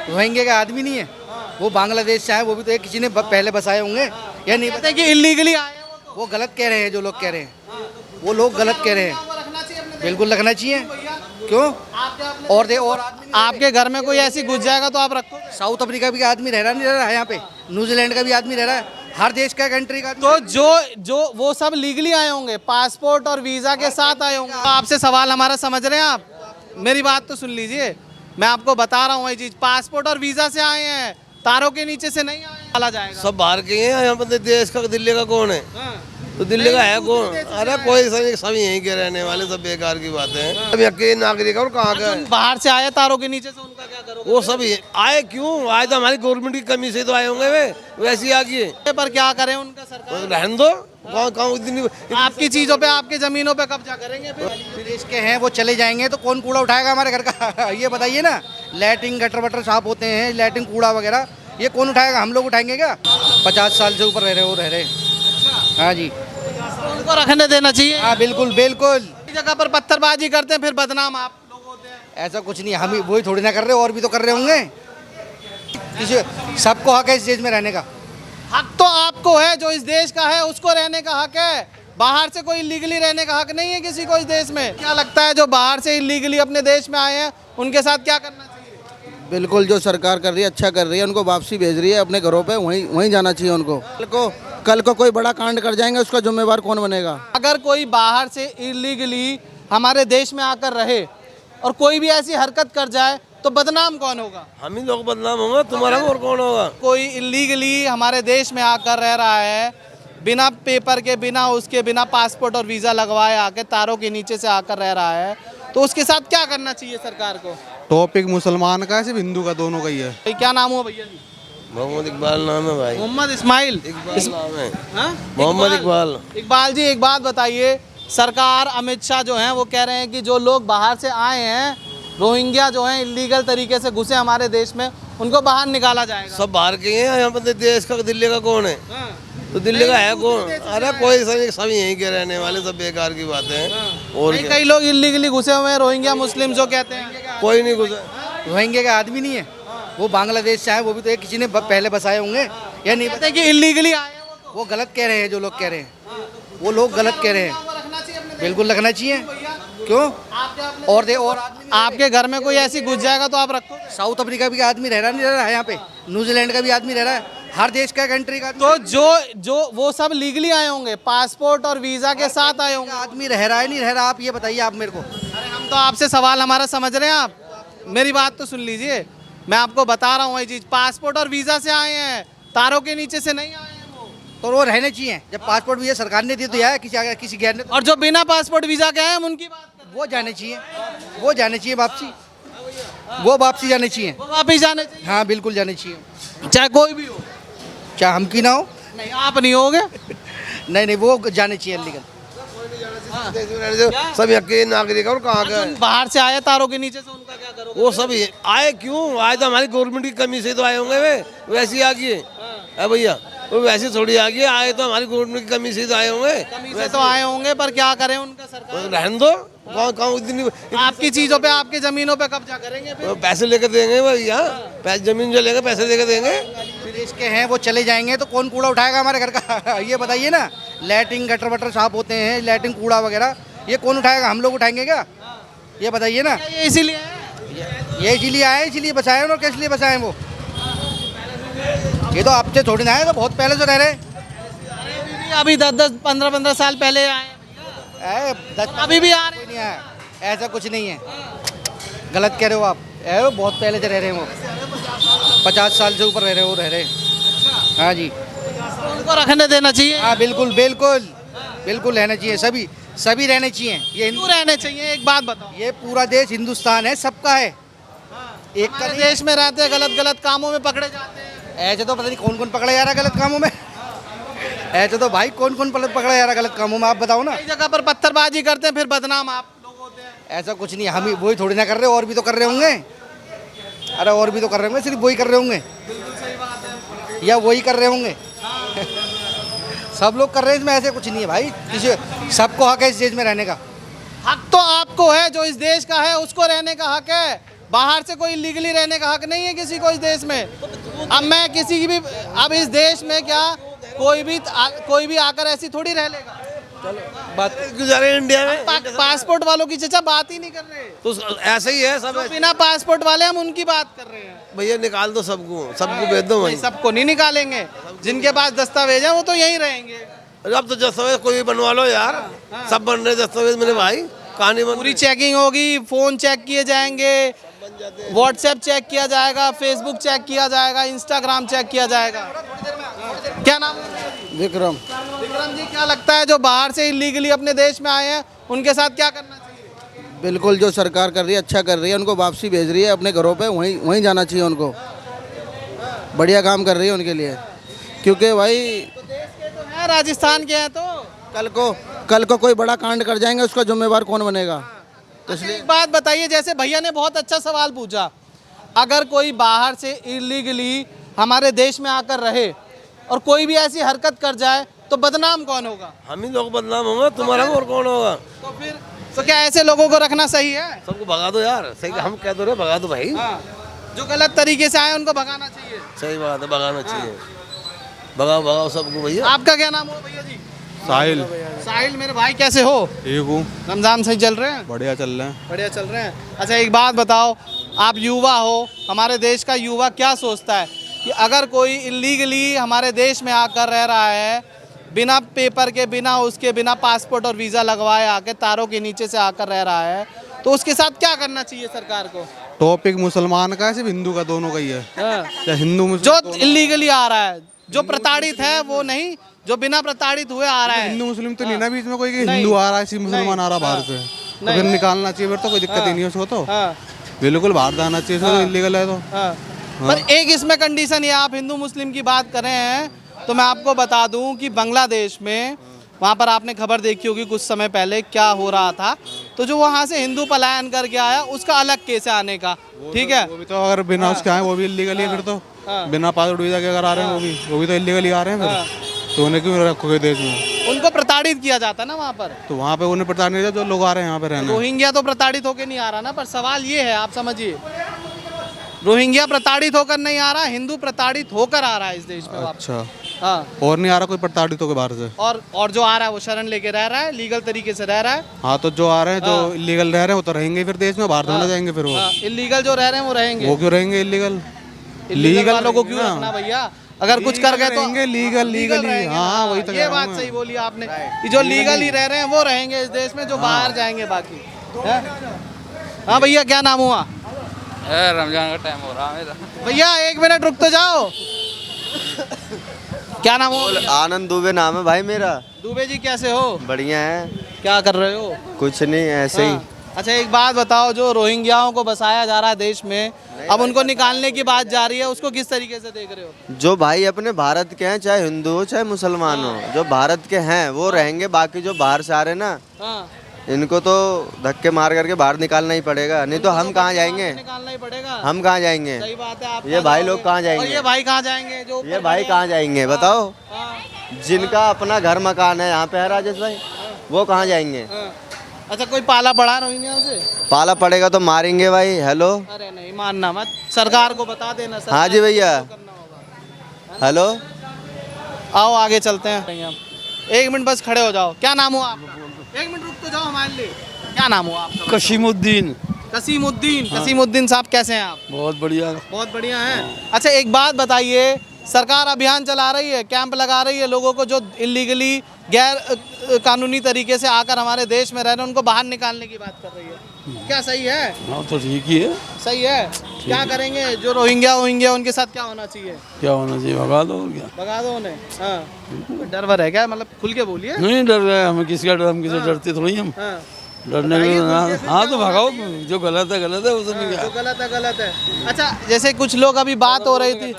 Rohingya का आदमी नहीं है, वो बांग्लादेश से आए, वो भी तो एक किसी ने पहले बसाए होंगे या नहीं कहते हैं कि इलीगली आए हैं वो गलत कह रहे हैं जो लोग कह रहे हैं, वो लोग गलत कह रहे हैं। वो रखना चाहिए अपने बिल्कुल रखना चाहिए, क्यों? और आदमी आपके घर में कोई ऐसी घुस जाएगा तो आप रखो। साउथ अफ्रीका भी आदमी रह रहा है यहाँ पे, न्यूजीलैंड का भी आदमी रह रहा है, हर देश का कंट्री का। तो जो वो सब लीगली आए होंगे, पासपोर्ट और वीजा के साथ आए होंगे। तो आपसे सवाल हमारा समझ रहे हैं आप? मेरी बात तो सुन लीजिए, मैं आपको बता रहा हूँ ये चीज, पासपोर्ट और वीजा से आए हैं, तारों के नीचे से नहीं आए। डाला जाएगा सब बाहर के हैं, यहाँ पर देश का दिल्ली का कौन है? हाँ। तो दिल्ली का है कौन? अरे कोई सब यहीं के रहने वाले, सब बेकार की बातें हैं। अब यहाँ के नागरिक और कहाँ का है? बाहर से आए तारों के नीचे से, उनका क्या करोगे? वो सब आए क्यों? आए तो हमारी गवर्नमेंट की कमी से तो आए होंगे वे, वैसे ही आ गए। पर क्या करें उनका सरकार? रहने दो, आपकी चीजों पे, आपकी जमीनों पे कब्जा करेंगे फिर? विदेश के हैं वो चले जाएंगे तो कौन कूड़ा उठाएगा हमारे घर का? ये बताइए ना। लैट्रिन गटर वटर साफ होते हैं, लैट्रिन कूड़ा वगैरह ये कौन उठाएगा? हम लोग उठाएंगे क्या? 50 साल से ऊपर रह रहे, वो रह रहे। हाँ जी, उनको रखने देना चाहिए। हाँ बिल्कुल बिल्कुल। जगह पर पत्थरबाजी करते हैं, फिर बदनाम आप लोग होते हैं। ऐसा कुछ नहीं, हम ही वही थोड़ी ना कर रहे, और भी तो कर रहे होंगे। किसी सबको हक है इस देश में रहने का। हक तो आपको है, जो इस देश का है उसको रहने का हक है। बाहर से कोई इलीगली रहने का हक नहीं है किसी को इस देश में। क्या लगता है जो बाहर से इलीगली अपने देश में आए हैं उनके साथ क्या करना चाहिए? बिल्कुल, जो सरकार कर रही है अच्छा कर रही है, उनको वापसी भेज रही है अपने घरों पे, वहीं जाना चाहिए उनको। कल को कोई बड़ा कांड कर जाएंगे, उसका जिम्मेवार कौन बनेगा? अगर कोई बाहर से इलीगली हमारे देश में आकर रहे और कोई भी ऐसी हरकत कर जाए तो बदनाम कौन होगा? हम ही लोग बदनाम होंगे, तुम्हारा और कौन होगा? कोई इलीगली हमारे देश में आकर रह रहा है, बिना पेपर के, बिना पासपोर्ट और वीज़ा लगवाए आके तारों के नीचे से आकर रह रहा है, तो उसके साथ क्या करना चाहिए सरकार को? टॉपिक मुसलमान का है, सिर्फ हिंदू का, दोनों का ही है। भाई क्या नाम हुआ भैया जी? मोहम्मद इकबाल नाम है भाई। मोहम्मद इस्माइल। इकबाल नाम है। हाँ? मोहम्मद इकबाल। इकबाल जी, एक बात बताइए, सरकार अमित शाह जो हैं वो कह रहे हैं कि जो लोग बाहर से आए हैं, रोहिंग्या जो हैं इलीगल तरीके से घुसे हमारे देश में, उनको बाहर निकाला जाएगा। सब बाहर के हैं, यहाँ पर देश का दिल्ली का कौन है? हाँ। तो दिल्ली का है कौन? अरे कोई सब यहीं के रहने वाले, सब बेकार की बातें हैं। और क्या? कई लोग इलीगली घुसे हुए हैं, रोहिंग्या मुस्लिम जो कहते हैं। कोई नहीं गुजर। रोहिंग्या का आदमी नहीं है, वो बांग्लादेश से आए, वो भी तो एक किसी ने पहले बसाए होंगे या नहीं? कहते हैं कि इलीगली आए हैं वो गलत कह रहे हैं जो लोग कह रहे हैं, वो लोग गलत कह रहे हैं। बिल्कुल रखना चाहिए, क्यों? और आदमी आपके घर में कोई ऐसी घुस जाएगा तो आप रखो। साउथ अफ्रीका भी आदमी रह रहा है यहाँ पे, न्यूजीलैंड का भी आदमी रह रहा है, हर देश का कंट्री का। तो जो वो सब लीगली आए होंगे, पासपोर्ट और वीजा के साथ आए होंगे। आदमी रह रहा है नहीं रह रहा, आप ये बताइए आप मेरे को। अरे हम तो आपसे सवाल हमारा समझ रहे हैं आप? मेरी बात तो सुन लीजिए, मैं आपको बता रहा हूँ ये चीज, पासपोर्ट और वीजा से आए हैं, तारों के नीचे से नहीं आए हैं वो। तो वो रहने चाहिए। जब पासपोर्ट वीजा सरकार ने दिया तो यार किसी गैर ने, और जो बिना पासपोर्ट वीजा के आए हम उनकी बात कर रहे वो जाने चाहिए, वो जाने चाहिए वापसी, वो वापसी जाने चाहिए। हैं। वो वापिस जाने चाहिए, हाँ बिल्कुल जाने चाहिए, चाहे कोई भी हो। चाहे हम की ना हो। नहीं, आप नहीं होगे। नहीं वो जाने चाहिए लीगल। सब यहाँ के नागरिक और कहाँ का है? बाहर से आए तारों के नीचे से, उनका क्या करोगे? वो सब आए क्यों? आए तो हमारी गवर्नमेंट की कमी से तो आए होंगे वे, वैसे ही आ गए। है भैया, वो वैसे थोड़ी आ गए, आए तो हमारी गवर्नमेंट की कमी से तो आए होंगे। कमी से तो आए होंगे, पर क्या करें उनका सरकार? रहने दो, कौन आपकी चीजों पे, आपकी जमीनों पे कब्जा करेंगे फिर? पैसे लेकर देंगे भैया, पैसे जमीन जो लेंगे पैसे लेकर देंगे। विदेश के हैं वो चले जाएंगे तो कौन कूड़ा उठाएगा हमारे घर का? ये बताइए ना। लैट्रिन गटर वटर साफ होते हैं, लैट्रिन कूड़ा वगैरह ये कौन उठाएगा? हम लोग उठाएंगे क्या? ये बताइए ना। ये इसीलिए है? ये इसीलिए आए, इसीलिए बसाए और किस लिए बसाए वो? ये तो आपसे थोड़ी ना है, तो बहुत पहले से रह रहे। अभी 10-10, 15-15 साल पहले आए हैं। अभी भी आ रहे हैं। नहीं आया, ऐसा कुछ नहीं है, गलत कह रहे हो आप। वो बहुत पहले से रह रहे हैं, वो 50 साल से ऊपर रह रहे, वो रह रहे। हाँ जी, उनको रखने देना चाहिए। हाँ बिल्कुल बिल्कुल बिल्कुल रहना चाहिए, सभी रहने चाहिए। ये क्यों रहने चाहिए, एक बात बताओ? ये पूरा देश हिंदुस्तान है, सबका है, एक का हमारे नहीं। देश में रहते हैं, गलत कामों में पकड़े जाते हैं। ऐसे तो पता नहीं कौन कौन पकड़ा जा रहा है गलत कामों में। ऐसे तो भाई कौन कौन पकड़ा जा रहा है गलत कामों में, आप बताओ ना। कई जगह पर पत्थरबाजी करते हैं, फिर बदनाम आप लोग होते हैं। ऐसा कुछ नहीं, हम ही वही थोड़ी ना कर रहे, और भी तो कर रहे होंगे। अरे और भी तो कर रहे होंगे, सिर्फ वही कर रहे होंगे या वही कर रहे होंगे? सब लोग कर रहे हैं, इसमें ऐसे कुछ नहीं है भाई। किसी सबको हक है इस देश में रहने का। हक तो आपको है, जो इस देश का है उसको रहने का हक है। बाहर से कोई इलीगली रहने का हक नहीं है किसी को इस देश में। अब मैं किसी की भी, अब इस देश में क्या कोई भी आकर ऐसी थोड़ी रह लेगा। बात गुजारे इंडिया में पासपोर्ट वालों की चचा बात ही नहीं कर रहे, तो ऐसे ही है सब। बिना पासपोर्ट वाले हम उनकी बात कर रहे हैं। भैया निकाल दो सबको भेज दो वहीं। सबको नहीं निकालेंगे, जिनके पास दस्तावेज है वो तो यहीं रहेंगे। अब तो दस्तावेज कोई बनवा लो यार, सब बन रहे दस्तावेज मेरे भाई, कहानी बन पूरी चेकिंग होगी, फोन चेक किए जाएंगे, व्हाट्सएप चेक किया जाएगा, फेसबुक चेक किया जाएगा, इंस्टाग्राम चेक किया जाएगा। क्या नाम है? विक्रम। विक्रम जी, क्या लगता है जो बाहर से इलीगली अपने देश में आए हैं उनके साथ क्या करना चाहिए? बिल्कुल, जो सरकार कर रही है अच्छा कर रही है, उनको वापसी भेज रही है अपने घरों पे, वहीं जाना चाहिए उनको। बढ़िया काम कर रही है उनके लिए, क्योंकि भाई है राजस्थान के हैं तो कल को कोई बड़ा कांड कर जाएंगे, उसका जिम्मेवार कौन बनेगा? तो अच्छा, एक बात बताइए, जैसे भैया ने बहुत अच्छा सवाल पूछा, अगर कोई बाहर से इलीगली हमारे देश में आकर रहे और कोई भी ऐसी हरकत कर जाए तो बदनाम कौन होगा? हम ही लोग बदनाम होंगे, तुम्हारा और कौन होगा? तो फिर तो क्या ऐसे लोगों को रखना सही है? सबको भगा दो यार, सही हम कह दो रहे, भगा दो भाई। जो गलत तरीके से आए उनको भगाना चाहिए। सही बात है, भगाना चाहिए। भगाओ सबको भैया। आपका क्या नाम हो भैया जी? साहिल। साहिल, मेरे भाई कैसे हो? ठीक हूँ। रमजान सही चल रहे हैं? बढ़िया चल रहे हैं। बढ़िया चल रहे हैं। अच्छा, एक बात बताओ, आप युवा हो, हमारे देश का युवा क्या सोचता है कि अगर कोई इलीगली हमारे देश में आकर रह रहा है, बिना पेपर के, बिना पासपोर्ट और वीज़ा लगवाए आके तारों के नीचे से आकर रह रहा है, तो उसके साथ क्या करना चाहिए सरकार को? टॉपिक मुसलमान का है, सिर्फ हिंदू का दोनों का ही है। या हिंदू जो इलीगली आ रहा है, जो प्रताड़ित है वो नहीं, जो बिना प्रताड़ित हुए आ रहा है। हिंदू मुस्लिम तो नहीं ना बीच में कोई, कि हिंदू आ रहा है सिर्फ मुसलमान आ रहा बाहर से, तो फिर निकालना चाहिए, फिर तो कोई दिक्कत ही नहीं है उसको। तो बिल्कुल बाहर जाना चाहिए, तो इलीगल है तो। पर एक इसमें कंडीशन है, आप हिंदू मुस्लिम की बात कर रहे हैं तो मैं आपको बता दूं कि बांग्लादेश में, वहाँ पर आपने खबर देखी होगी कुछ समय पहले क्या हो रहा था, तो जो वहाँ से हिंदू पलायन करके आया उसका अलग केस है आने का, ठीक है? वो भी तो अगर बिना उसके आए वो भी इलीगल ही है फिर तो। बिना पासपोर्ट वीजा के अगर आ रहे हैं वो भी तो इलीगली आ रहे हैं फिर। तो उन्हें क्यों रखोगे देश में? उनको प्रताड़ित किया जाता ना वहाँ पर। तो वहाँ पे उन्हें प्रताड़ित नहीं, जो लोग आ रहे हैं यहाँ पे रहने। रोहिंग्या तो प्रताड़ित होकर नहीं आ रहा ना, पर सवाल ये है, आप समझिए, रोहिंग्या प्रताड़ित होकर नहीं आ रहा, हिंदू प्रताड़ित होकर आ रहा है इस देश में वापस। अच्छा। हाँ, और नहीं आ रहा कोई प्रताड़ित होकर बाहर से? और जो आ रहा है वो शरण लेके रह रहा है, लीगल तरीके से रह रहा है। हाँ, तो जो आ रहे हैं, जो इलीगल रह रहे हैं वो तो रहेंगे फिर देश में, बाहर थोड़ा जाएंगे फिर वो। इलीगल जो रह रहे हैं वो रहेंगे। वो क्यों रहेंगे इलीगल? लीगल वालों को क्यों रखना भैया? अगर कुछ कर गए तो लीगल रहेंगे। हाँ, वही तो ये बात सही बोली आपने कि जो लीगल ही रह रहे हैं वो रहेंगे इस देश में, जो बाहर जाएंगे बाकी। हाँ भैया, क्या नाम हुआ? रमजान का टाइम हो रहा है मेरा। भैया 1 मिनट रुक तो जाओ। क्या नाम हो? आनंद दुबे नाम है भाई मेरा। दुबे जी, कैसे हो? बढ़िया है। क्या कर रहे हो? कुछ नहीं, ऐसे ही। अच्छा, एक बात बताओ, जो रोहिंग्याओं को बसाया जा रहा है देश में, अब उनको निकालने की बात जा रही है, उसको किस तरीके से देख रहे हो? जो भाई अपने भारत के हैं, चाहे हिंदू हो चाहे मुसलमान हो, जो भारत के हैं वो रहेंगे, बाकी जो बाहर से आ रहे ना, इनको तो धक्के मार करके बाहर निकालना ही पड़ेगा, नहीं तो हम कहाँ जाएंगे? निकालना ही पड़ेगा। हम कहाँ जाएंगे? सही बात है। आप ये भाई लोग कहाँ और जाएंगे? ये भाई कहाँ जाएंगे? जो ये भाई कहाँ जाएंगे बताओ? हाँ, जिनका अपना घर मकान है यहाँ पे है राजेश भाई, वो कहाँ जाएंगे? हाँ। अच्छा, कोई पाला पड़ा है रोहिंग्या से? पाला पड़ेगा तो मारेंगे भाई। हेलो, अरे नहीं, मानना मत, सरकार को बता देना। हाँ जी भैया, हेलो, आओ आगे चलते हैं। 1 मिनट बस खड़े हो जाओ। क्या नाम हुआ आपका? 1 मिनट रुक तो जाओ हमारे लिए। क्या नाम हुआ आपका? कशीमुद्दीन। कसीमुद्दीन साहब, कैसे हैं आप? बहुत बढ़िया। बहुत बढ़िया हैं। अच्छा, एक बात बताइए, सरकार अभियान चला रही है, कैंप लगा रही है, लोगों को जो इलीगली गैर कानूनी तरीके से आकर हमारे देश में रह रहे हैं उनको बाहर निकालने की बात कर रही है। क्या सही है? हाँ, तो ठीक ही है। सही है। क्या करेंगे जो रोहिंग्या उनके साथ क्या होना चाहिए? क्या होना चाहिए? भगा दो और क्या? भगा दो उन्हें। हाँ, कोई डर वर है क्या? मतलब खुल के बोलिए। नहीं डर रहे, हमें किसका डर? हम किसी डरते थोड़ी हम। हाँ, डरने के हाँ, तो भगाओ। जो गलत है उसमें क्या? जो गलत है गलत है। अच्छा, जैसे कुछ लोग, अभी बात हो रही थी,